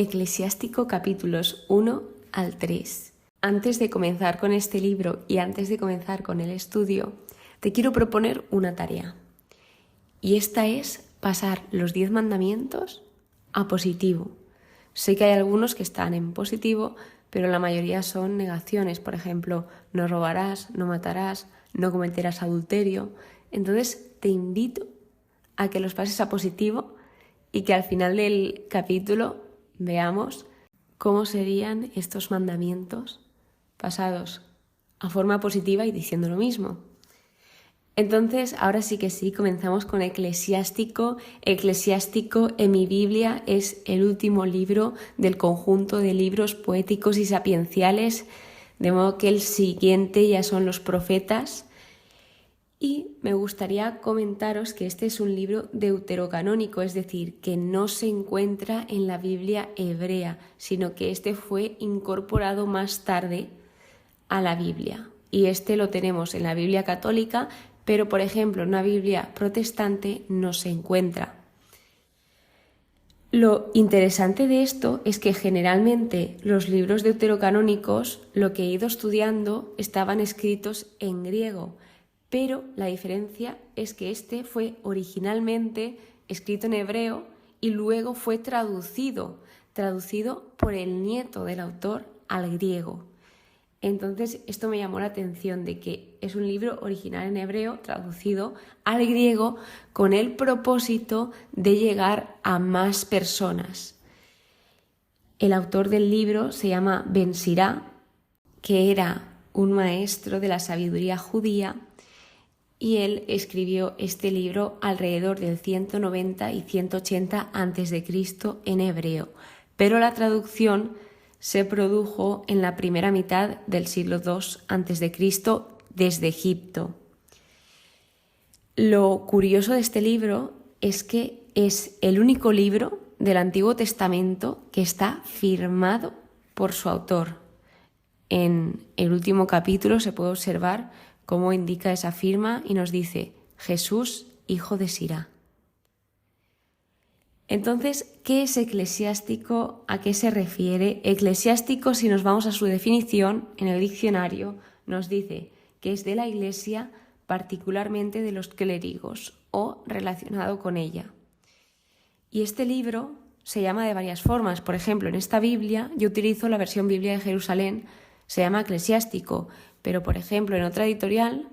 Eclesiástico capítulos 1 al 3. Antes de comenzar con este libro y antes de comenzar con el estudio, te quiero proponer una tarea. Y esta es pasar los 10 mandamientos a positivo. Sé que hay algunos que están en positivo, pero la mayoría son negaciones. Por ejemplo, no robarás, no matarás, no cometerás adulterio. Entonces te invito a que los pases a positivo y que al final del capítulo veamos cómo serían estos mandamientos pasados a forma positiva y diciendo lo mismo. Entonces, ahora sí que sí, comenzamos con Eclesiástico. Eclesiástico en mi Biblia es el último libro del conjunto de libros poéticos y sapienciales, de modo que el siguiente ya son los profetas. Y me gustaría comentaros que este es un libro deuterocanónico, es decir, que no se encuentra en la Biblia hebrea, sino que este fue incorporado más tarde a la Biblia. Y este lo tenemos en la Biblia católica, pero por ejemplo en una Biblia protestante no se encuentra. Lo interesante de esto es que generalmente los libros deuterocanónicos, lo que he ido estudiando, estaban escritos en griego, pero la diferencia es que este fue originalmente escrito en hebreo y luego fue traducido por el nieto del autor al griego. Entonces esto me llamó la atención de que es un libro original en hebreo traducido al griego con el propósito de llegar a más personas. El autor del libro se llama Ben Sirá, que era un maestro de la sabiduría judía, y él escribió este libro alrededor del 190 y 180 a.C. en hebreo, pero la traducción se produjo en la primera mitad del siglo II a.C. desde Egipto. Lo curioso de este libro es que es el único libro del Antiguo Testamento que está firmado por su autor. En el último capítulo se puede observar cómo indica esa firma y nos dice Jesús, hijo de Sirá. Entonces, ¿qué es eclesiástico? ¿A qué se refiere? Eclesiástico, si nos vamos a su definición en el diccionario, nos dice que es de la Iglesia, particularmente de los clérigos o relacionado con ella. Y este libro se llama de varias formas. Por ejemplo, en esta Biblia, yo utilizo la versión Biblia de Jerusalén, se llama eclesiástico, pero por ejemplo en otra editorial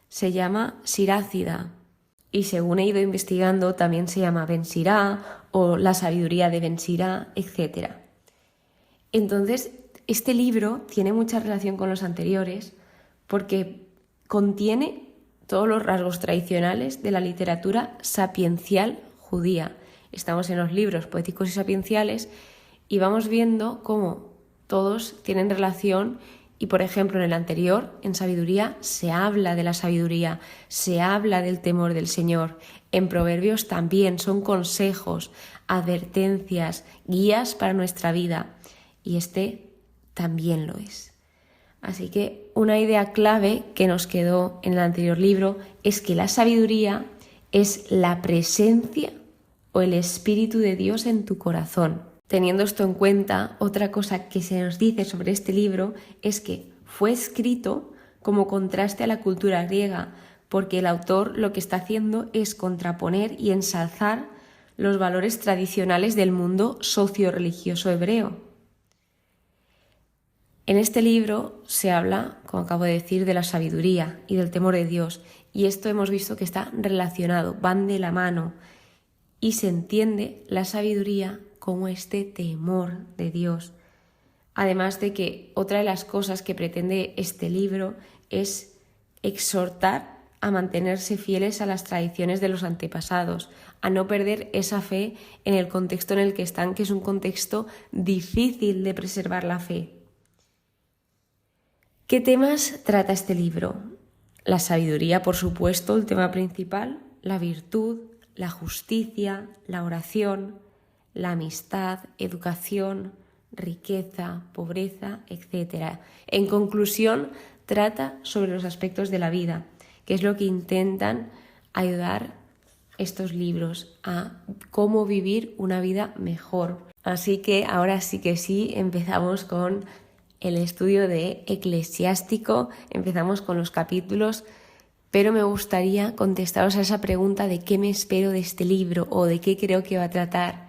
se llama Sirácida. Y según he ido investigando, también se llama Ben Sirá o la sabiduría de Ben Sirá, etc. Entonces, este libro tiene mucha relación con los anteriores porque contiene todos los rasgos tradicionales de la literatura sapiencial judía. Estamos en los libros poéticos y sapienciales y vamos viendo cómo todos tienen relación. Y, por ejemplo, en el anterior, en sabiduría, se habla de la sabiduría, se habla del temor del Señor. En Proverbios también son consejos, advertencias, guías para nuestra vida. Y este también lo es. Así que una idea clave que nos quedó en el anterior libro es que la sabiduría es la presencia o el Espíritu de Dios en tu corazón. Teniendo esto en cuenta, otra cosa que se nos dice sobre este libro es que fue escrito como contraste a la cultura griega, porque el autor lo que está haciendo es contraponer y ensalzar los valores tradicionales del mundo socio-religioso hebreo. En este libro se habla, como acabo de decir, de la sabiduría y del temor de Dios, y esto hemos visto que está relacionado, van de la mano, y se entiende la sabiduría como este temor de Dios. Además de que otra de las cosas que pretende este libro es exhortar a mantenerse fieles a las tradiciones de los antepasados, a no perder esa fe en el contexto en el que están, que es un contexto difícil de preservar la fe. ¿Qué temas trata este libro? La sabiduría, por supuesto, el tema principal, la virtud, la justicia, la oración, la amistad, educación, riqueza, pobreza, etc. En conclusión, trata sobre los aspectos de la vida, que es lo que intentan ayudar estos libros a cómo vivir una vida mejor. Así que ahora sí que sí, empezamos con el estudio de Eclesiástico, empezamos con los capítulos, pero me gustaría contestaros a esa pregunta de qué me espero de este libro o de qué creo que va a tratar.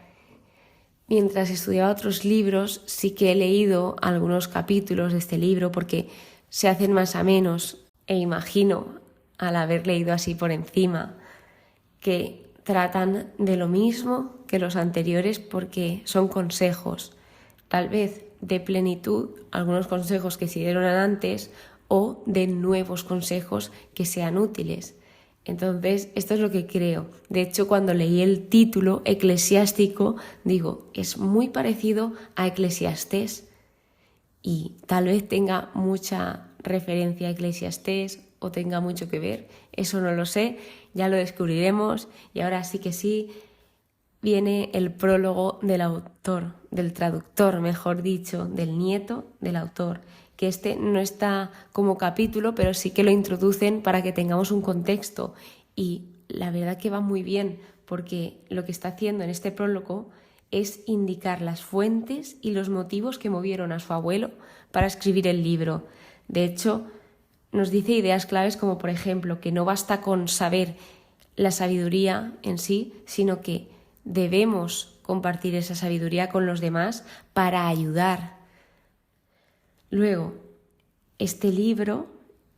Mientras estudiaba otros libros, sí que he leído algunos capítulos de este libro porque se hacen más amenos e imagino, al haber leído así por encima, que tratan de lo mismo que los anteriores porque son consejos, tal vez de plenitud, algunos consejos que se dieron antes o de nuevos consejos que sean útiles. Entonces, esto es lo que creo. De hecho, cuando leí el título eclesiástico, digo, es muy parecido a Eclesiastés y tal vez tenga mucha referencia a Eclesiastés o tenga mucho que ver, eso no lo sé, ya lo descubriremos. Y ahora sí que sí, viene el prólogo del autor, del traductor, mejor dicho, del nieto del autor, que este no está como capítulo, pero sí que lo introducen para que tengamos un contexto. Y la verdad que va muy bien, porque lo que está haciendo en este prólogo es indicar las fuentes y los motivos que movieron a su abuelo para escribir el libro. De hecho, nos dice ideas claves como, por ejemplo, que no basta con saber la sabiduría en sí, sino que debemos compartir esa sabiduría con los demás para ayudar. Luego, este libro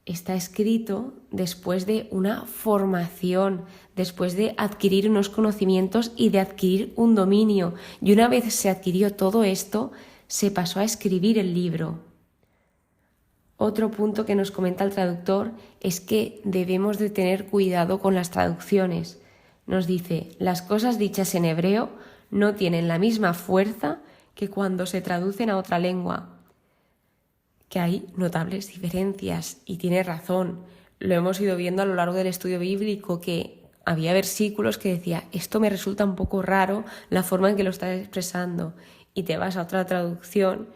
está escrito después de una formación, después de adquirir unos conocimientos y de adquirir un dominio. Y una vez se adquirió todo esto, se pasó a escribir el libro. Otro punto que nos comenta el traductor es que debemos de tener cuidado con las traducciones. Nos dice, las cosas dichas en hebreo no tienen la misma fuerza que cuando se traducen a otra lengua. Que hay notables diferencias y tiene razón. Lo hemos ido viendo a lo largo del estudio bíblico que había versículos que decía, esto me resulta un poco raro la forma en que lo estás expresando, y te vas a otra traducción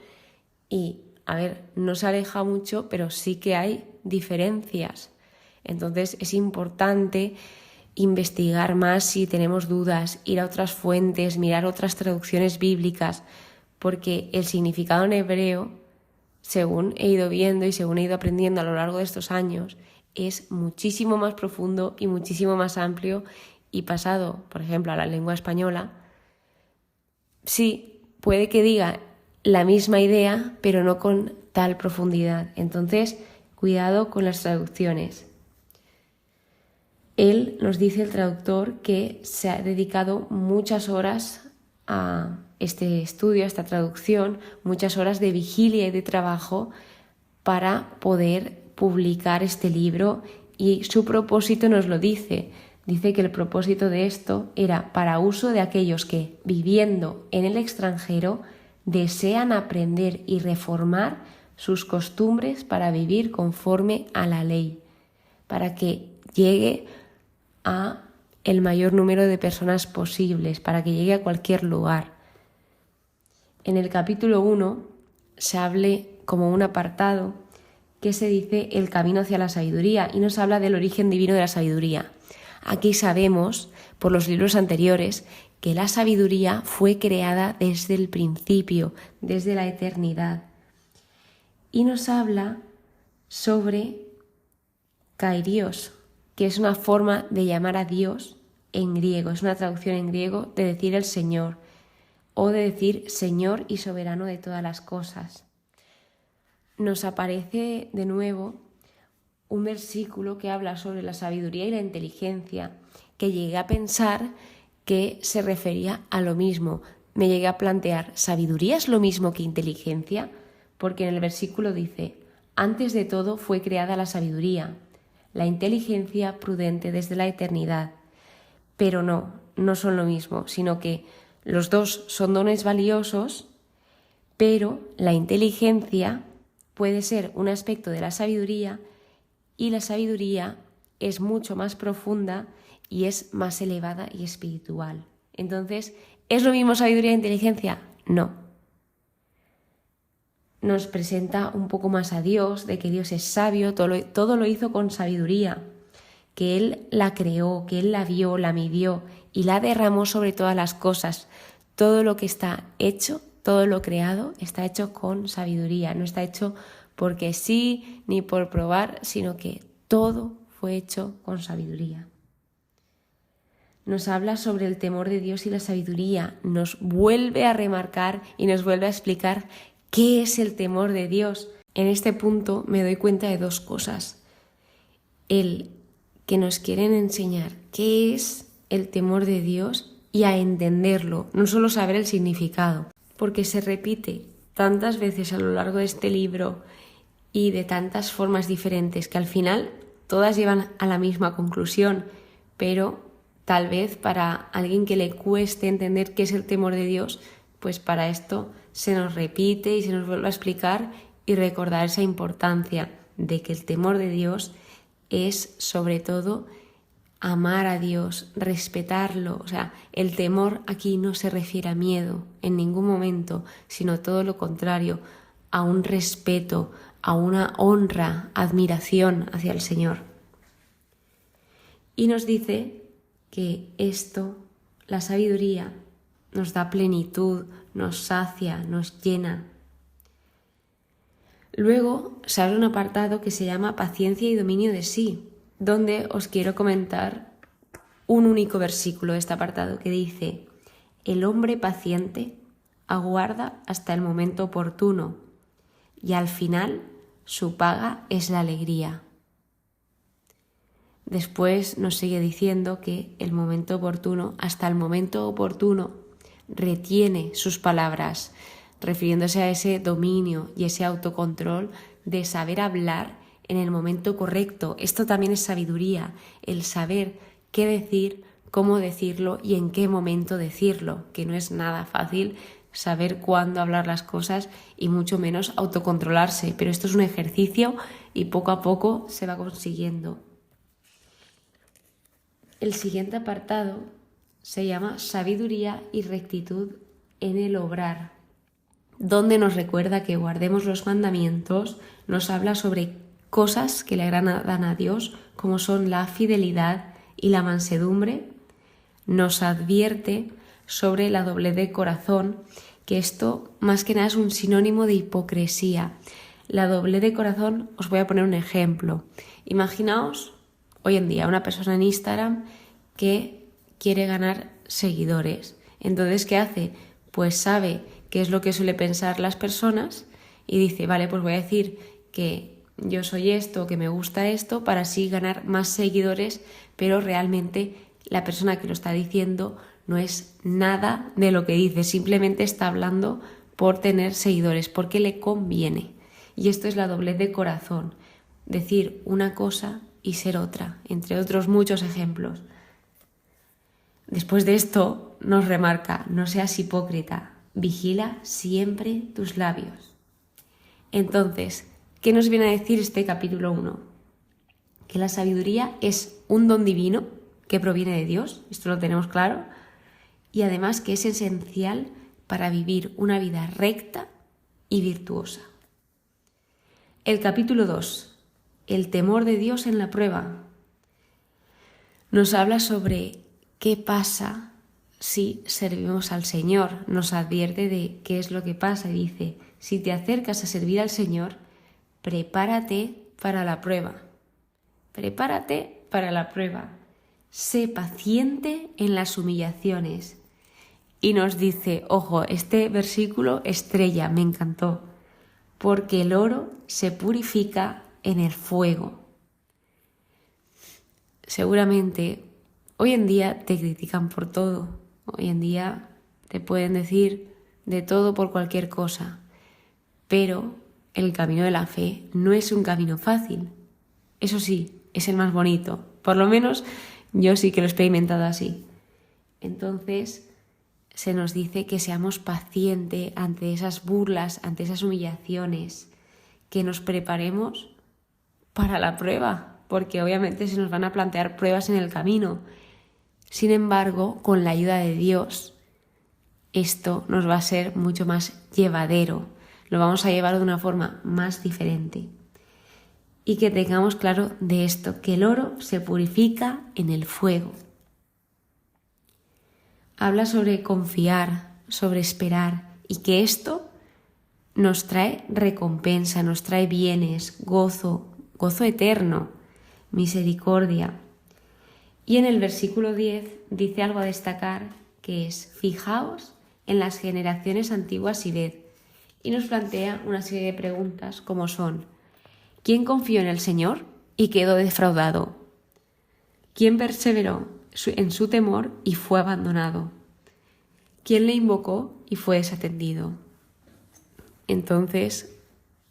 y a ver, no se aleja mucho, pero sí que hay diferencias. Entonces es importante investigar más si tenemos dudas, ir a otras fuentes, mirar otras traducciones bíblicas, porque el significado en hebreo, según he ido viendo y según he ido aprendiendo a lo largo de estos años, es muchísimo más profundo y muchísimo más amplio, y pasado, por ejemplo, a la lengua española, sí, puede que diga la misma idea, pero no con tal profundidad. Entonces, cuidado con las traducciones. Él nos dice, el traductor, que se ha dedicado muchas horas a este estudio, a esta traducción, muchas horas de vigilia y de trabajo para poder publicar este libro, y su propósito nos lo dice. Dice que el propósito de esto era para uso de aquellos que, viviendo en el extranjero, desean aprender y reformar sus costumbres para vivir conforme a la ley, para que llegue a el mayor número de personas posibles, para que llegue a cualquier lugar. En el capítulo 1 se hable como un apartado que se dice el camino hacia la sabiduría, y nos habla del origen divino de la sabiduría. Aquí sabemos, por los libros anteriores, que la sabiduría fue creada desde el principio, desde la eternidad. Y nos habla sobre Kairios, que es una forma de llamar a Dios en griego, es una traducción en griego de decir el Señor, o de decir Señor y soberano de todas las cosas. Nos aparece de nuevo un versículo que habla sobre la sabiduría y la inteligencia, que llegué a pensar que se refería a lo mismo. Me llegué a plantear, ¿sabiduría es lo mismo que inteligencia? Porque en el versículo dice, antes de todo fue creada la sabiduría, la inteligencia prudente desde la eternidad. Pero no son lo mismo, sino que los dos son dones valiosos, pero la inteligencia puede ser un aspecto de la sabiduría, y la sabiduría es mucho más profunda y es más elevada y espiritual. Entonces, ¿es lo mismo sabiduría e inteligencia? No. Nos presenta un poco más a Dios, de que Dios es sabio, todo lo hizo con sabiduría, que Él la creó, que Él la vio, la midió y la derramó sobre todas las cosas. todo lo que está hecho, todo lo creado, está hecho con sabiduría. No está hecho porque sí ni por probar, sino que todo fue hecho con sabiduría. Nos habla sobre el temor de Dios y la sabiduría. Nos vuelve a remarcar y nos vuelve a explicar qué es el temor de Dios. En este punto me doy cuenta de dos cosas. El que nos quieren enseñar qué es el temor de Dios y a entenderlo, no solo saber el significado, porque se repite tantas veces a lo largo de este libro y de tantas formas diferentes que al final todas llevan a la misma conclusión, pero tal vez para alguien que le cueste entender qué es el temor de Dios, pues para esto se nos repite y se nos vuelve a explicar y recordar esa importancia de que el temor de Dios es sobre todo amar a Dios, respetarlo. O sea, el temor aquí no se refiere a miedo en ningún momento, sino todo lo contrario, a un respeto, a una honra, admiración hacia el Señor. Y nos dice que esto, la sabiduría, nos da plenitud, nos sacia, nos llena. Luego se abre un apartado que se llama Paciencia y dominio de sí, donde os quiero comentar un único versículo de este apartado que dice: el hombre paciente aguarda hasta el momento oportuno y al final su paga es la alegría. Después nos sigue diciendo que el momento oportuno, hasta el momento oportuno, retiene sus palabras, refiriéndose a ese dominio y ese autocontrol de saber hablar en el momento correcto. Esto también es sabiduría, el saber qué decir, cómo decirlo y en qué momento decirlo, que no es nada fácil saber cuándo hablar las cosas y mucho menos autocontrolarse, pero esto es un ejercicio y poco a poco se va consiguiendo. El siguiente apartado se llama Sabiduría y rectitud en el obrar, donde nos recuerda que guardemos los mandamientos, nos habla sobre cosas que le agradan a Dios, como son la fidelidad y la mansedumbre, nos advierte sobre la doblez de corazón, que esto más que nada es un sinónimo de hipocresía. La doblez de corazón, os voy a poner un ejemplo. Imaginaos hoy en día una persona en Instagram que quiere ganar seguidores. Entonces, ¿qué hace? Pues sabe qué es lo que suele pensar las personas y dice, vale, pues voy a decir que yo soy esto, que me gusta esto, para así ganar más seguidores, pero realmente la persona que lo está diciendo no es nada de lo que dice, simplemente está hablando por tener seguidores, porque le conviene. Y esto es la doblez de corazón, decir una cosa y ser otra, entre otros muchos ejemplos. Después de esto nos remarca, no seas hipócrita, vigila siempre tus labios. Entonces, ¿qué nos viene a decir este capítulo 1? Que la sabiduría es un don divino que proviene de Dios, esto lo tenemos claro, y además que es esencial para vivir una vida recta y virtuosa. El capítulo 2, el temor de Dios en la prueba, nos habla sobre qué pasa si servimos al Señor, nos advierte de qué es lo que pasa y dice, si te acercas a servir al Señor, prepárate para la prueba. Prepárate para la prueba. Sé paciente en las humillaciones. Y nos dice, ojo, este versículo estrella, me encantó, porque el oro se purifica en el fuego. Seguramente hoy en día te critican por todo. Hoy en día te pueden decir de todo por cualquier cosa. Pero el camino de la fe no es un camino fácil. Eso sí, es el más bonito. Por lo menos yo sí que lo he experimentado así. Entonces se nos dice que seamos pacientes ante esas burlas, ante esas humillaciones, que nos preparemos para la prueba, porque obviamente se nos van a plantear pruebas en el camino. Sin embargo, con la ayuda de Dios, esto nos va a ser mucho más llevadero. Lo vamos a llevar de una forma más diferente. Y que tengamos claro de esto, que el oro se purifica en el fuego. Habla sobre confiar, sobre esperar y que esto nos trae recompensa, nos trae bienes, gozo eterno, misericordia. Y en el versículo 10 dice algo a destacar, que es: fijaos en las generaciones antiguas y ved. Y nos plantea una serie de preguntas como son: ¿quién confió en el Señor y quedó defraudado? ¿Quién perseveró en su temor y fue abandonado? ¿Quién le invocó y fue desatendido? Entonces,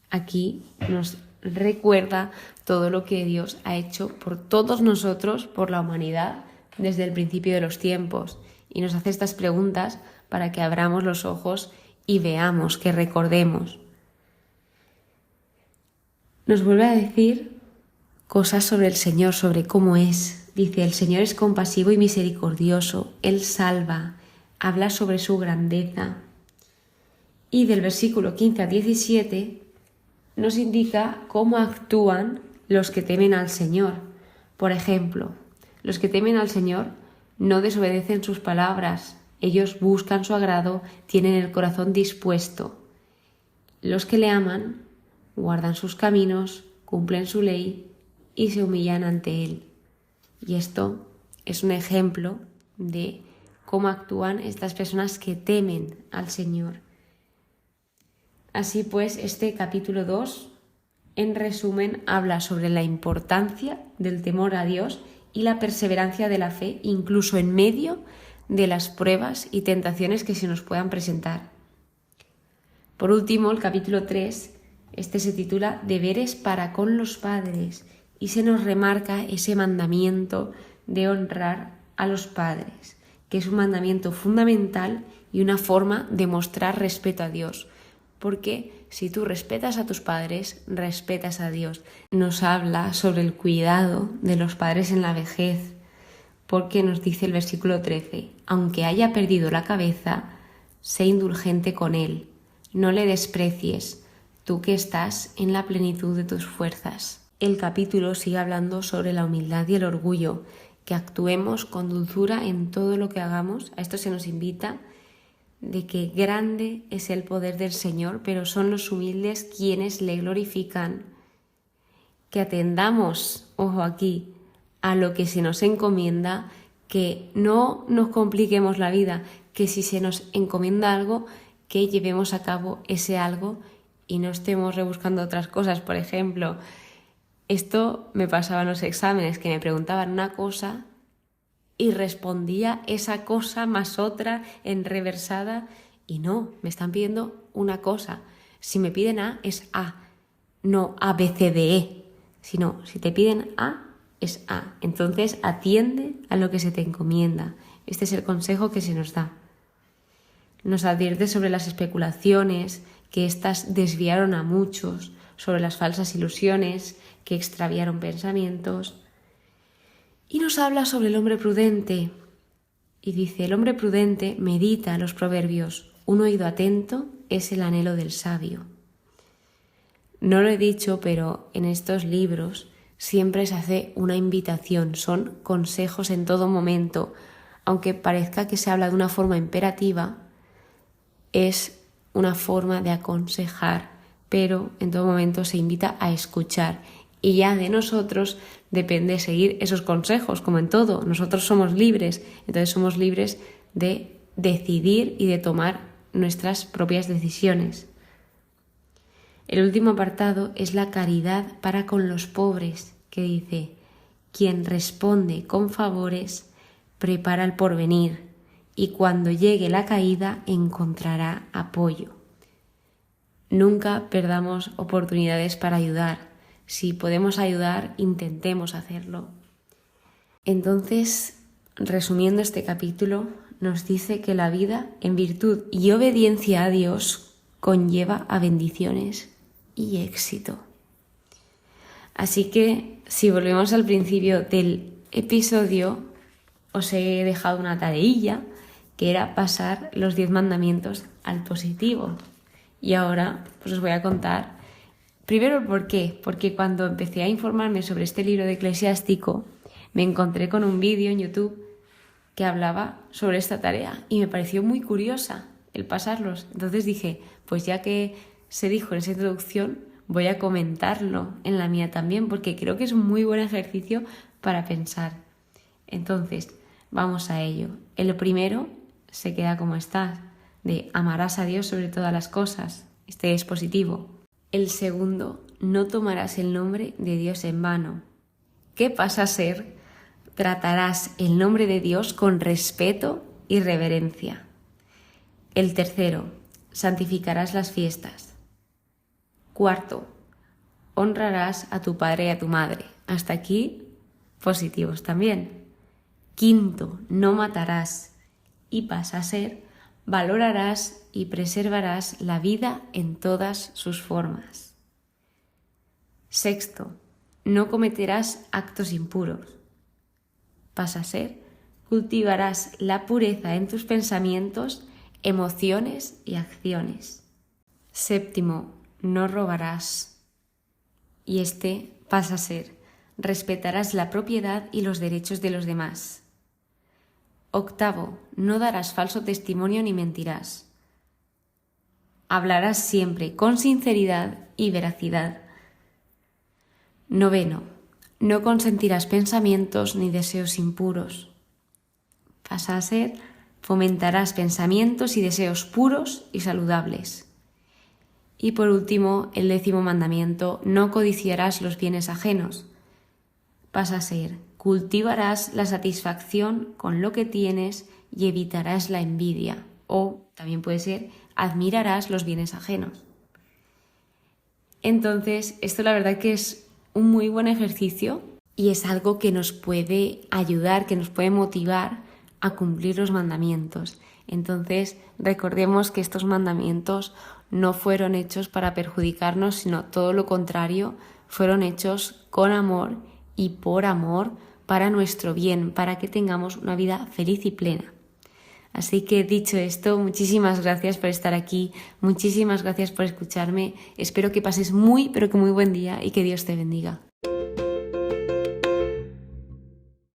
aquí nos recuerda todo lo que Dios ha hecho por todos nosotros, por la humanidad, desde el principio de los tiempos. Y nos hace estas preguntas para que abramos los ojos y veamos, que recordemos. Nos vuelve a decir cosas sobre el Señor, sobre cómo es. Dice: el Señor es compasivo y misericordioso, Él salva, habla sobre su grandeza. Y del versículo 15 a 17 nos indica cómo actúan los que temen al Señor. Por ejemplo, los que temen al Señor no desobedecen sus palabras, ellos buscan su agrado, tienen el corazón dispuesto. Los que le aman guardan sus caminos, cumplen su ley y se humillan ante Él. Y esto es un ejemplo de cómo actúan estas personas que temen al Señor. Así pues, este capítulo 2, en resumen, habla sobre la importancia del temor a Dios y la perseverancia de la fe, incluso en medio de las pruebas y tentaciones que se nos puedan presentar. Por último, el capítulo 3, se titula Deberes para con los padres, y se nos remarca ese mandamiento de honrar a los padres, que es un mandamiento fundamental y una forma de mostrar respeto a Dios. Porque si tú respetas a tus padres, respetas a Dios. Nos habla sobre el cuidado de los padres en la vejez, porque nos dice el versículo 13: aunque haya perdido la cabeza, sé indulgente con él, no le desprecies, tú que estás en la plenitud de tus fuerzas. El capítulo sigue hablando sobre la humildad y el orgullo, que actuemos con dulzura en todo lo que hagamos. A esto se nos invita, de que grande es el poder del Señor, pero son los humildes quienes le glorifican. Que atendamos, ojo aquí, a lo que se nos encomienda, que no nos compliquemos la vida, que si se nos encomienda algo, que llevemos a cabo ese algo y no estemos rebuscando otras cosas. Por ejemplo, esto me pasaba en los exámenes, que me preguntaban una cosa y respondía esa cosa más otra enreversada, y no, me están pidiendo una cosa. Si me piden A, es A, no A, B, C, D, E, sino si te piden A, es A. Entonces atiende a lo que se te encomienda. Este es el consejo que se nos da. Nos advierte sobre las especulaciones, que éstas desviaron a muchos, sobre las falsas ilusiones, que extraviaron pensamientos. Y nos habla sobre el hombre prudente. Y dice: el hombre prudente medita los proverbios. Un oído atento es el anhelo del sabio. No lo he dicho, pero en estos libros siempre se hace una invitación. Son consejos en todo momento. Aunque parezca que se habla de una forma imperativa, es una forma de aconsejar, pero en todo momento se invita a escuchar. Y ya de nosotros depende seguir esos consejos, como en todo. Nosotros somos libres, entonces somos libres de decidir y de tomar nuestras propias decisiones. El último apartado es la caridad para con los pobres, que dice: quien responde con favores prepara el porvenir, y cuando llegue la caída encontrará apoyo. Nunca perdamos oportunidades para ayudar. Si podemos ayudar, intentemos hacerlo. Entonces, resumiendo este capítulo, nos dice que la vida en virtud y obediencia a Dios conlleva a bendiciones y éxito. Así que, si volvemos al principio del episodio, os he dejado una tareilla, que era pasar los 10 mandamientos al positivo. Y ahora pues os voy a contar primero el por qué. Porque cuando empecé a informarme sobre este libro de Eclesiástico, me encontré con un vídeo en YouTube que hablaba sobre esta tarea y me pareció muy curiosa. el pasarlos. Entonces dije, pues ya que se dijo en esa introducción, voy a comentarlo en la mía también, porque creo que es un muy buen ejercicio para pensar. Entonces, vamos a ello. El primero se queda como está, de amarás a Dios sobre todas las cosas. Este es positivo. El segundo, no tomarás el nombre de Dios en vano. ¿Qué pasa a ser? Tratarás el nombre de Dios con respeto y reverencia. El tercero, santificarás las fiestas. Cuarto, honrarás a tu padre y a tu madre. Hasta aquí, positivos también. Quinto, no matarás. Y pasa a ser, valorarás y preservarás la vida en todas sus formas. Sexto, no cometerás actos impuros. Pasa a ser, cultivarás la pureza en tus pensamientos, emociones y acciones. Séptimo, no robarás. Y este pasa a ser, respetarás la propiedad y los derechos de los demás. Octavo, no darás falso testimonio ni mentirás. Hablarás siempre con sinceridad y veracidad. Noveno, no consentirás pensamientos ni deseos impuros. Pasa a ser, fomentarás pensamientos y deseos puros y saludables. Y por último, el 10º mandamiento, no codiciarás los bienes ajenos. Pasa a ser, cultivarás la satisfacción con lo que tienes y evitarás la envidia. O también puede ser, admirarás los bienes ajenos. Entonces, esto la verdad que es un muy buen ejercicio y es algo que nos puede ayudar, que nos puede motivar a cumplir los mandamientos. Entonces, recordemos que estos mandamientos no fueron hechos para perjudicarnos, sino todo lo contrario, fueron hechos con amor y por amor para nuestro bien, para que tengamos una vida feliz y plena. Así que dicho esto, muchísimas gracias por estar aquí, muchísimas gracias por escucharme. Espero que pases muy, pero que muy buen día y que Dios te bendiga.